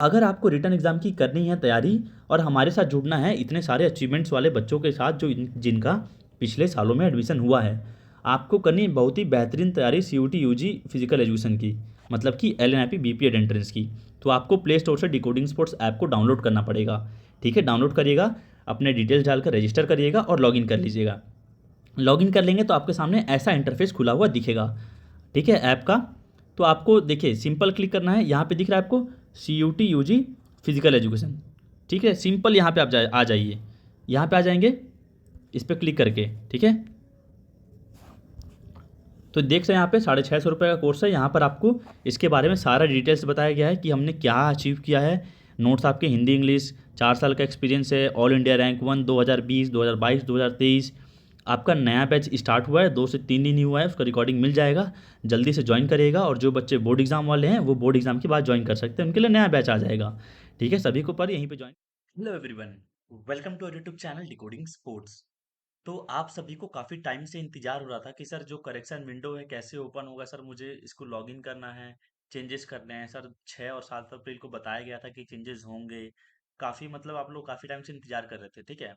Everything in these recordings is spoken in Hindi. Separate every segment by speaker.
Speaker 1: अगर आपको रिटन एग्ज़ाम की करनी है तैयारी और हमारे साथ जुड़ना है इतने सारे अचीवमेंट्स वाले बच्चों के साथ जो जिनका पिछले सालों में एडमिशन हुआ है, आपको करनी है बहुत ही बेहतरीन तैयारी C U T U G physical education की, मतलब कि L N I P B P Ed entrance की। तो आपको प्ले स्टोर से डिकोडिंग स्पोर्ट्स ऐप को डाउनलोड करना पड़ेगा। ठीक है, डाउनलोड करिएगा, अपने डिटेल्स डालकर रजिस्टर करिएगा और लॉगिन कर लीजिएगा। लॉगिन कर लेंगे तो आपके सामने ऐसा इंटरफेस खुला हुआ दिखेगा। ठीक है, ऐप का। तो आपको देखिए सिंपल क्लिक करना है, यहाँ पे दिख रहा है आपको C U T U G physical education. ठीक है, सिंपल यहाँ पे आप आ जाइए, यहाँ पे आ जाएंगे इस पर क्लिक करके। ठीक है, तो देख सकते हैं यहाँ पे 650 रुपये का कोर्स है। यहाँ पर आपको इसके बारे में सारा डिटेल्स बताया गया है कि हमने क्या अचीव किया है। नोट्स आपके हिंदी इंग्लिश, 4 साल का एक्सपीरियंस है, ऑल इंडिया रैंक 1 2020 2022 2023। आपका नया बैच स्टार्ट हुआ है, 2 से 3 दिन ही हुआ है, उसका रिकॉर्डिंग मिल जाएगा। जल्दी से ज्वाइन करिएगा, और जो बच्चे बोर्ड एग्जाम वाले हैं वो बोर्ड एग्जाम के बाद ज्वाइन कर सकते हैं, उनके लिए नया बैच आ जाएगा। ठीक है, सभी को पर यहीं पे join. Hello everyone, welcome to YouTube channel decoding sports. तो आप सभी को काफ़ी टाइम से इंतजार हो रहा था कि सर जो करेक्शन विंडो है कैसे ओपन होगा, सर मुझे इसको लॉगिन करना है, चेंजेस करने हैं सर। 6 और 7 अप्रैल को बताया गया था कि चेंजेस होंगे। काफ़ी मतलब आप लोग काफ़ी टाइम से इंतजार कर रहे थे। ठीक है,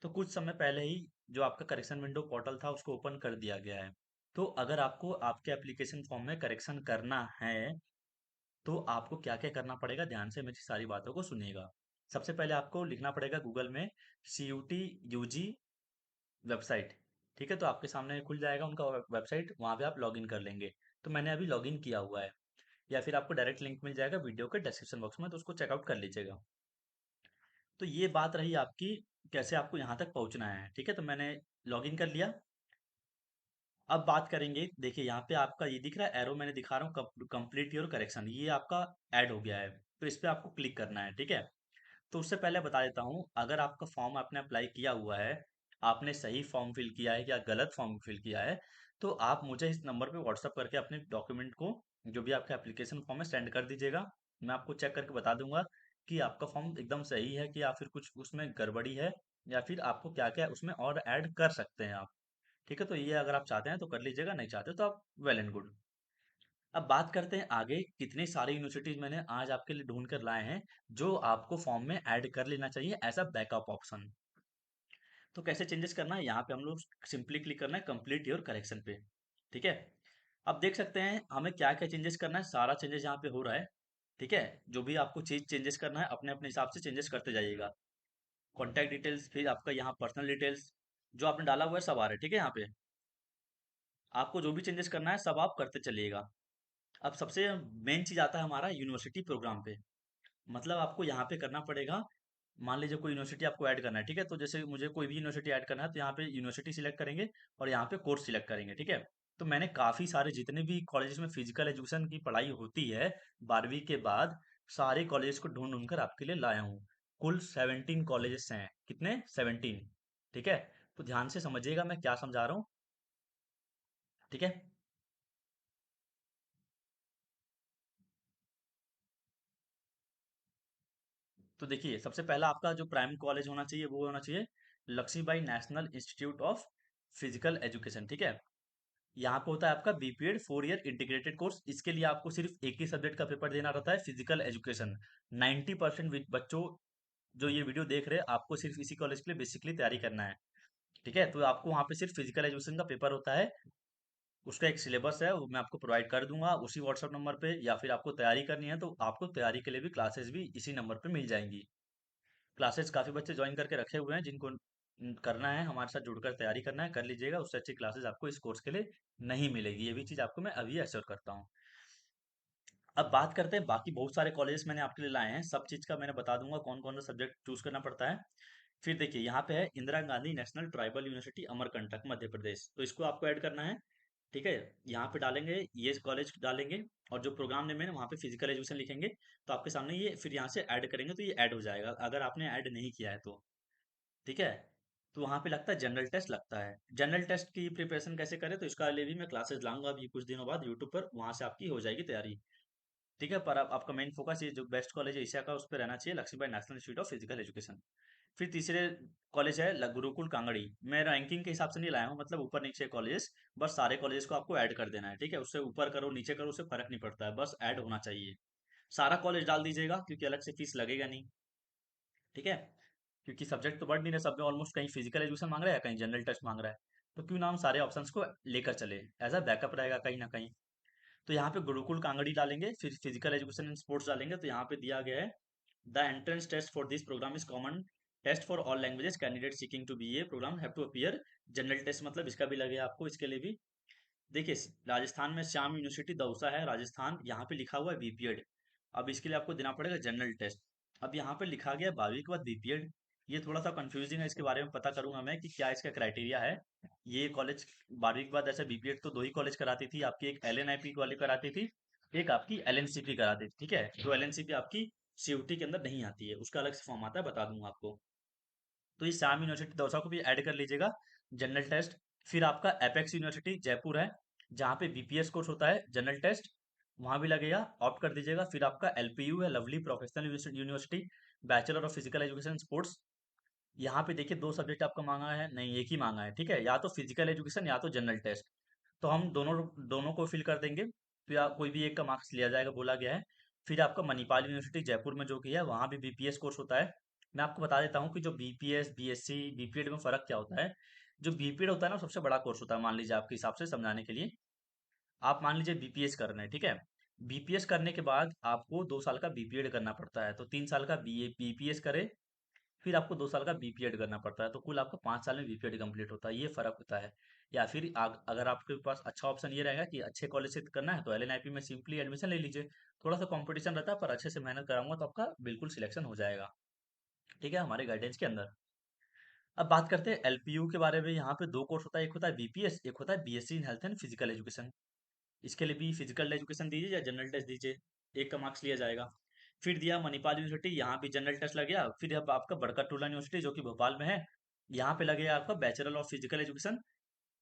Speaker 1: तो कुछ समय पहले ही जो आपका करेक्शन विंडो पोर्टल था उसको ओपन कर दिया गया है। तो अगर आपको आपके एप्लीकेशन फॉर्म में करेक्शन करना है तो आपको क्या क्या करना पड़ेगा, ध्यान से मेरी सारी बातों को सुनिएगा। सबसे पहले आपको लिखना पड़ेगा गूगल में C U T U G website. ठीक है, तो आपके सामने खुल जाएगा उनका वेबसाइट, वहाँ पे आप लॉगिन कर लेंगे। तो मैंने अभी लॉगिन किया हुआ है, या फिर आपको डायरेक्ट लिंक मिल जाएगा वीडियो के डिस्क्रिप्शन बॉक्स में, तो उसको चेकआउट कर लीजिएगा। तो ये बात रही आपकी कैसे आपको यहाँ तक पहुँचना है। ठीक है, तो मैंने लॉगिन कर लिया। अब बात करेंगे, देखिए यहाँ पे आपका ये दिख रहा है एरो, मैंने दिखा रहा हूँ कंप्लीट योर करेक्शन, ये आपका ऐड हो गया है। तो इस पे आपको क्लिक करना है। ठीक है, तो उससे पहले बता देता हूँ, अगर आपका फॉर्म आपने अप्लाई किया हुआ है, आपने सही फॉर्म फिल किया है या गलत फॉर्म फिल किया है, तो आप मुझे इस नंबर पे व्हाट्सअप करके अपने डॉक्यूमेंट को, जो भी आपका एप्लीकेशन फॉर्म है, सेंड कर दीजिएगा। मैं आपको चेक करके बता दूंगा कि आपका फॉर्म एकदम सही है कि या फिर कुछ उसमें गड़बड़ी है, या फिर आपको क्या क्या उसमें और ऐड कर सकते हैं आप। ठीक है, तो ये अगर आप चाहते हैं तो कर लीजिएगा, नहीं चाहते तो आप वेल एंड गुड। अब बात करते हैं आगे, कितनी सारी यूनिवर्सिटीज मैंने आज आपके लिए ढूंढ कर लाए हैं जो आपको फॉर्म में ऐड कर लेना चाहिए एज अ बैकअप ऑप्शन। तो कैसे चेंजेस करना है, यहाँ पे हम लोग सिंपली क्लिक करना है कंप्लीट योर करेक्शन पे। ठीक है, अब देख सकते हैं हमें क्या क्या चेंजेस करना है, सारा चेंजेस यहाँ पे हो रहा है। ठीक है, जो भी आपको चीज चेंजेस करना है अपने अपने हिसाब से चेंजेस करते जाइएगा। कॉन्टैक्ट डिटेल्स, फिर आपका यहाँ पर्सनल डिटेल्स जो आपने डाला हुआ है सब आ रहा है। ठीक है, यहाँ पे आपको जो भी चेंजेस करना है सब आप करते चलिएगा। अब सबसे मेन चीज आता है हमारा यूनिवर्सिटी प्रोग्राम पे। मतलब आपको यहाँ पे करना पड़ेगा, मान लीजिए कोई यूनिवर्सिटी आपको ऐड करना है। ठीक है, तो जैसे मुझे कोई भी यूनिवर्सिटी ऐड करना है तो यहाँ पे यूनिवर्सिटी सिलेक्ट करेंगे और यहाँ पे कोर्स सिलेक्ट करेंगे। ठीक है, तो मैंने काफ़ी सारे जितने भी कॉलेजेस में फिजिकल एजुकेशन की पढ़ाई होती है 12वीं के बाद, सारे कॉलेज को ढूंढ ढूंढ कर आपके लिए लाया हूँ। कुल 17 कॉलेजेस हैं, कितने 17। ठीक है, तो ध्यान से समझिएगा मैं क्या समझा रहा हूँ। ठीक है, तो देखिए सबसे पहला आपका जो प्राइम कॉलेज होना चाहिए वो होना चाहिए Lakshmibai national institute of physical education. ठीक है, यहाँ पे होता है आपका बीपीएड 4 ईयर इंटीग्रेटेड कोर्स। इसके लिए आपको सिर्फ एक ही सब्जेक्ट का पेपर देना रहता है, फिजिकल एजुकेशन। 90% बच्चों जो ये वीडियो देख रहे हैं आपको सिर्फ इसी कॉलेज के लिए बेसिकली तैयारी करना है। ठीक है, तो आपको वहाँ पे सिर्फ फिजिकल एजुकेशन का पेपर होता है। उसका एक सिलेबस है, वो मैं आपको प्रोवाइड कर दूंगा उसी व्हाट्सएप नंबर पे, या फिर आपको तैयारी करनी है तो आपको तैयारी के लिए भी क्लासेस भी इसी नंबर पे मिल जाएंगी। क्लासेस काफ़ी बच्चे ज्वाइन करके रखे हुए हैं, जिनको करना है हमारे साथ जुड़कर तैयारी करना है कर लीजिएगा। उससे अच्छी क्लासेस आपको इस कोर्स के लिए नहीं मिलेगी, ये भी चीज़ आपको मैं अभी एश्योर करता हूँ। अब बात करते हैं बाकी बहुत सारे कॉलेजेस मैंने आपके लिए लाए हैं, सब चीज़ का मैंने बता दूंगा कौन कौन सा सब्जेक्ट चूज करना पड़ता है। फिर देखिए यहाँ पे है Indira Gandhi national tribal university Amarkantak Madhya Pradesh, तो इसको आपको ऐड करना है। ठीक है, यहाँ पे डालेंगे ये कॉलेज डालेंगे, और जो प्रोग्राम नेम है ना वहाँ पे फिजिकल एजुकेशन लिखेंगे, तो आपके सामने ये फिर यहाँ से ऐड करेंगे तो ये ऐड हो जाएगा अगर आपने ऐड नहीं किया है तो। ठीक है, तो वहाँ पे लगता है जनरल टेस्ट लगता है। जनरल टेस्ट की प्रिपरेशन कैसे करें तो इसका लिए भी मैं क्लासेस लाऊंगा अभी कुछ दिनों बाद यूट्यूब पर, वहाँ से आपकी हो जाएगी तैयारी। ठीक है, पर आपका मेन फोकस ये जो बेस्ट कॉलेज है एशिया का उस पर रहना चाहिए, Lakshmibai national institute of physical education. फिर तीसरे कॉलेज है गुरुकुल कांगड़ी। मैं रैंकिंग के हिसाब से नहीं लाया हूँ, मतलब ऊपर नीचे कॉलेज, बस सारे कॉलेज को आपको ऐड कर देना है। ठीक है, उससे ऊपर करो नीचे करो उससे फर्क नहीं पड़ता है, बस ऐड होना चाहिए। सारा कॉलेज डाल दीजिएगा क्योंकि अलग से फीस लगेगा नहीं, ठीक है। क्योंकि सब्जेक्ट तो बढ़ नहीं रहे सब में ऑलमोस्ट, कहीं फिजिकल एजुकेशन मांग रहा है कहीं जनरल टेस्ट मांग रहा है, तो क्यों ना हम सारे ऑप्शंस को लेकर चले, एज अ बैकअप रहेगा कहीं ना कहीं। तो यहाँ पे गुरुकुल कांगड़ी डालेंगे, फिर फिजिकल एजुकेशन एंड स्पोर्ट्स डालेंगे, तो यहाँ पे दिया गया है the entrance test for this program is common test for all languages candidate seeking to be a program have to appear general test, मतलब इसका भी लगेगा आपको, इसके लिए भी। देखिए राजस्थान में श्याम यूनिवर्सिटी दौसा है राजस्थान, यहाँ पे लिखा हुआ है बीपीएड। अब इसके लिए आपको देना पड़ेगा जनरल टेस्ट। अब यहाँ पे लिखा गया है 12वीं के बाद बीपीएड, ये थोड़ा सा कंफ्यूजिंग है, इसके बारे में पता करूंगा मैं कि क्या इसका क्राइटेरिया है। ये कॉलेज 12वीं के बाद ऐसे बीपीएड तो दो ही कॉलेज कराती थी आपकी, एक एलएनआईपी वाली कराती थी, एक आपकी एलएनसीपी कराती थी, ठीक है। जो एलएनसीपी आपकी सीयूटी के अंदर नहीं आती है, उसका अलग से फॉर्म आता है, बता दूंगा आपको। तो ये श्याम यूनिवर्सिटी दौसा को भी ऐड कर लीजिएगा जनरल टेस्ट। फिर आपका एपेक्स यूनिवर्सिटी जयपुर है, जहाँ पे बीपीएस कोर्स होता है जनरल टेस्ट, वहां भी लगेगा, ऑप्ट कर दीजिएगा। फिर आपका एलपीयू है lovely professional university, bachelor of physical education sports, यहाँ पे देखिए दो सब्जेक्ट आपका मांगा है, नहीं एक ही मांगा है, ठीक है, या तो फिजिकल एजुकेशन या तो जनरल टेस्ट। तो हम दोनों दोनों को फिल कर देंगे, फिर कोई भी एक का मार्क्स लिया जाएगा बोला गया है। फिर आपका मणिपाल यूनिवर्सिटी जयपुर में जो कि है, वहाँ भी बीपीएस कोर्स होता है। मैं आपको बता देता हूँ कि जो बीपीएस बीएससी बीपीएड में फर्क क्या होता है। जो बीपीएड होता है ना, सबसे बड़ा कोर्स होता है, मान लीजिए आपके हिसाब से समझाने के लिए, आप मान लीजिए बीपीएस कर रहे हैं, ठीक है। बीपीएस करने के बाद आपको 2 साल का बीपीएड करना पड़ता है, तो 3 साल का बीपीएस करे, फिर आपको 2 साल का बीपीएड करना पड़ता है, तो कुल आपको 5 साल में बीपीएड कंप्लीट होता है, ये फर्क होता है। या फिर अगर आपके पास अच्छा ऑप्शन ये रहेगा कि अच्छे कॉलेज से करना है, तो एलएनआईपी में सिंपली एडमिशन ले लीजिए। थोड़ा सा कंपटीशन रहता है, पर अच्छे से मेहनत कराऊंगा तो आपका बिल्कुल सिलेक्शन हो जाएगा, ठीक है, हमारे गाइडेंस के अंदर। अब बात करते हैं एलपीयू के बारे में। यहाँ पे दो कोर्स होता है, एक होता है बीपीएस, एक होता है BSc in health and physical education. इसके लिए भी फिजिकल एजुकेशन दीजिए या जनरल टेस्ट दीजिए, एक का मार्क्स लिया जाएगा। फिर दिया मणिपाल यूनिवर्सिटी, यहाँ भी जनरल टेस्ट लग गया। फिर अब आपका बरकतउल्ला यूनिवर्सिटी जो कि भोपाल में है, यहाँ पे लगेगा आपका बैचलर ऑफ फिजिकल एजुकेशन,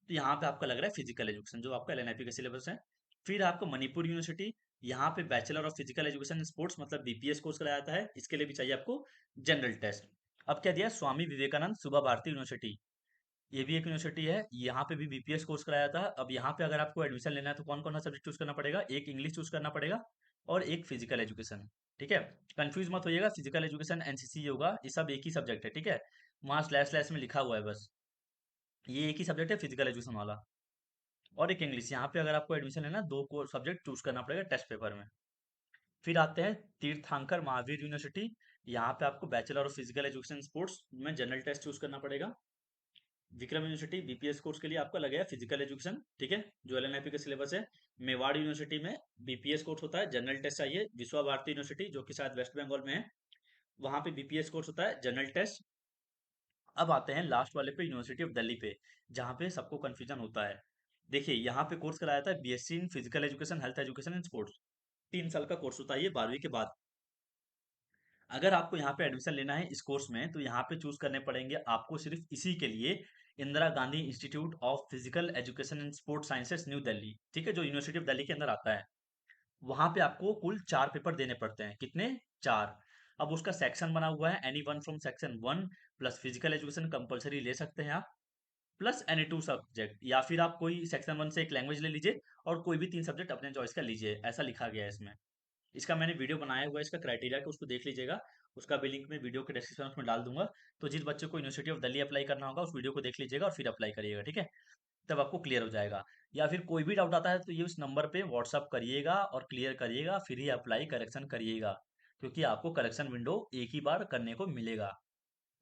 Speaker 1: तो यहाँ पे आपका लग रहा है फिजिकल एजुकेशन जो आपका एलएनआईपी का सिलेबस है। फिर आपको मणिपुर यूनिवर्सिटी, यहाँ पे bachelor of physical education sports मतलब बीपीएस कोर्स कराया जाता है, इसके लिए भी चाहिए आपको जनरल टेस्ट। अब क्या दिया, स्वामी विवेकानंद सुबह भारती यूनिवर्सिटी, ये भी एक यूनिवर्सिटी है, यहाँ पे भी बीपीएस कोर्स कराया था। अब यहाँ पे अगर आपको एडमिशन लेना है तो कौन कौन सा सब्जेक्ट चूज करना पड़ेगा, एक इंग्लिश चूज करना पड़ेगा और एक फिजिकल एजुकेशन, ठीक है। कंफ्यूज मत होइएगा, फिजिकल एजुकेशन एनसीसी योगा ये सब एक ही सब्जेक्ट है, ठीक है। वहाँ स्लैश स्लैश में लिखा हुआ है बस, ये एक ही सब्जेक्ट है फिजिकल एजुकेशन वाला। और एक इंग्लिश, यहाँ पे अगर आपको एडमिशन लेना है दो को सब्जेक्ट चूज करना पड़ेगा टेस्ट पेपर में। फिर आते हैं तीर्थांकर महावीर यूनिवर्सिटी, यहाँ पे आपको bachelor of physical education sports में जनरल टेस्ट चूज करना पड़ेगा। विक्रम यूनिवर्सिटी बीपीएस कोर्स के लिए आपका लगेगा फिजिकल एजुकेशन, ठीक है, जो एलएनआईपी का सिलेबस है। मेवाड़ यूनिवर्सिटी में बीपीएस कोर्स होता है, जनरल टेस्ट चाहिए। विश्वा भारती यूनिवर्सिटी जो कि शायद वेस्ट बंगाल में है, वहां पे बीपीएस कोर्स होता है, जनरल टेस्ट। अब आते हैं लास्ट वाले पे, यूनिवर्सिटी ऑफ दिल्ली पे, जहाँ पे सबको कंफ्यूजन होता है। देखिए यहाँ पे कोर्स कराया था BSc in physical education health education and sports, 3 साल का कोर्स होता है ये 12वीं के बाद। अगर आपको यहाँ पे एडमिशन लेना है इस कोर्स में, तो यहाँ पे चूज करने पड़ेंगे आपको सिर्फ इसी के लिए Indira Gandhi institute of physical education and sports sciences new Delhi, ठीक है, जो यूनिवर्सिटी ऑफ दिल्ली के अंदर आता है। वहां पे आपको कुल 4 पेपर देने पड़ते हैं, कितने, 4। अब उसका सेक्शन बना हुआ है, any one from section 1 plus physical education compulsory ले सकते हैं आप, प्लस एनी टू सब्जेक्ट, या फिर आप कोई सेक्शन 1 से एक लैंग्वेज ले लीजिए और कोई भी 3 सब्जेक्ट अपने चॉइस का लीजिए, ऐसा लिखा गया है इसमें। इसका मैंने वीडियो बनाया हुआ है, इसका क्राइटेरिया का, उसको देख लीजिएगा। उसका भी लिंक मैं वीडियो के डिस्क्रिप्शन में डाल दूंगा। तो जिस बच्चे को यूनिवर्सिटी ऑफ दिल्ली अप्लाई करना होगा उस वीडियो को देख लीजिएगा और फिर अप्लाई करिएगा, ठीक है, तब आपको क्लियर हो जाएगा। या फिर कोई भी डाउट आता है तो ये उस नंबर पे व्हाट्सअप करिएगा और क्लियर करिएगा, फिर ही अप्लाई करेक्शन करिएगा, क्योंकि आपको करेक्शन विंडो एक ही बार करने को मिलेगा,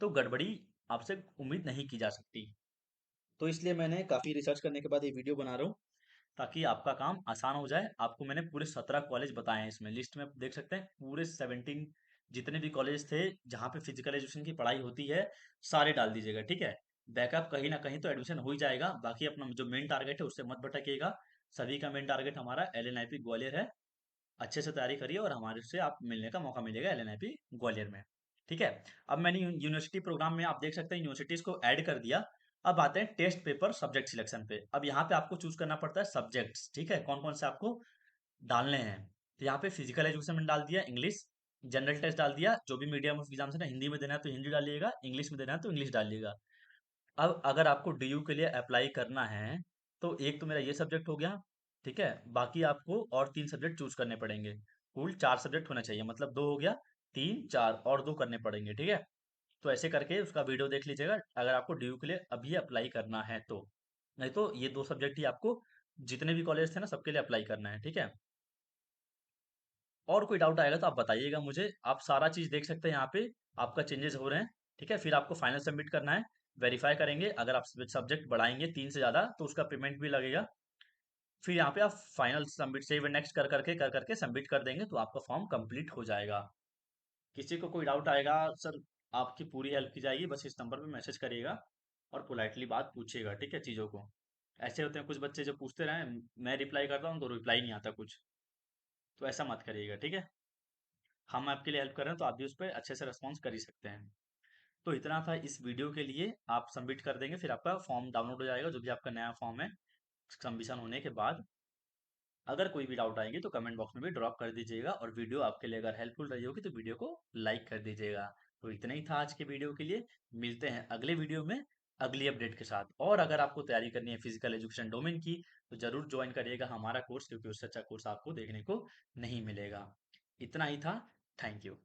Speaker 1: तो गड़बड़ी आपसे उम्मीद नहीं की जा सकती। तो इसलिए मैंने काफ़ी रिसर्च करने के बाद ये वीडियो बना रहा हूँ, ताकि आपका काम आसान हो जाए। आपको मैंने पूरे 17 कॉलेज बताए हैं, इसमें लिस्ट में देख सकते हैं पूरे 17 जितने भी कॉलेज थे जहाँ पे फिजिकल एजुकेशन की पढ़ाई होती है, सारे डाल दीजिएगा, ठीक है। बैकअप कहीं ना कहीं तो एडमिशन हो ही जाएगा, बाकी अपना जो मेन टारगेट है उससे मत भटकिएगा। सभी का मेन टारगेट हमारा एलएनआईपी ग्वालियर है। अच्छे से तैयारी करिए और हमारे से आप मिलने का मौका मिलेगा एलएनआईपी ग्वालियर में, ठीक है। अब मैंने यूनिवर्सिटी प्रोग्राम में आप देख सकते हैं यूनिवर्सिटीज को ऐड कर दिया। अब आते हैं टेस्ट पेपर सब्जेक्ट सिलेक्शन पे। अब यहाँ पे आपको चूज करना पड़ता है सब्जेक्ट्स, ठीक है, कौन कौन से आपको डालने हैं। तो यहाँ पे फिजिकल एजुकेशन में डाल दिया इंग्लिश, जनरल टेस्ट डाल दिया, जो भी मीडियम ऑफ एग्जाम है ना, हिंदी में देना है तो हिंदी डालिएगा, इंग्लिश में देना है तो इंग्लिश डालिएगा। अब अगर आपको डीयू के लिए अप्लाई करना है, तो एक तो मेरा ये सब्जेक्ट हो गया, ठीक है, बाकी आपको और 3 सब्जेक्ट चूज करने पड़ेंगे। कुल 4 सब्जेक्ट होना चाहिए, मतलब 2 हो गया, 3 4 और 2 करने पड़ेंगे, ठीक है? तो ऐसे करके उसका वीडियो देख लीजिएगा अगर आपको ड्यू के लिए अभी अप्लाई करना है तो। नहीं तो ये 2 सब्जेक्ट ही आपको जितने भी कॉलेज थे ना सबके लिए अप्लाई करना है, ठीक है? और कोई डाउट आएगा तो आप बताइएगा मुझे। आप सारा चीज़ देख सकते हैं यहाँ पे, आपका चेंजेस हो रहे हैं, ठीक है? फिर आपको फाइनल सबमिट करना है, वेरीफाई करेंगे, अगर आप सब्जेक्ट बढ़ाएँगे 3 से ज़्यादा तो उसका पेमेंट भी लगेगा। फिर यहाँ पे आप final submit save and next कर करके सबमिट कर देंगे तो आपका फॉर्म कंप्लीट हो जाएगा। किसी को कोई डाउट आएगा सर, आपकी पूरी हेल्प की जाएगी, बस इस नंबर पे मैसेज करिएगा और पोलाइटली बात पूछिएगा, ठीक है? चीज़ों को ऐसे होते हैं कुछ बच्चे जो पूछते रहें, मैं रिप्लाई करता हूँ तो रिप्लाई नहीं आता कुछ, तो ऐसा मत करिएगा, ठीक है? हम आपके लिए हेल्प कर रहे हैं तो आप भी उस पर अच्छे से रिस्पॉन्स कर ही सकते हैं। तो इतना था इस वीडियो के लिए, आप सबमिट कर देंगे फिर आपका फॉर्म डाउनलोड हो जाएगा, जो भी आपका नया फॉर्म है सबमिशन होने के बाद। अगर कोई भी डाउट आएगी तो कमेंट बॉक्स में भी ड्रॉप कर दीजिएगा, और वीडियो आपके लिए अगर हेल्पफुल रही होगी तो वीडियो को लाइक कर दीजिएगा। तो इतना ही था आज के वीडियो के लिए, मिलते हैं अगले वीडियो में अगली अपडेट के साथ। और अगर आपको तैयारी करनी है फिजिकल एजुकेशन डोमेन की तो जरूर ज्वाइन करिएगा हमारा कोर्स, क्योंकि उससे अच्छा कोर्स आपको देखने को नहीं मिलेगा। इतना ही था। Thank you.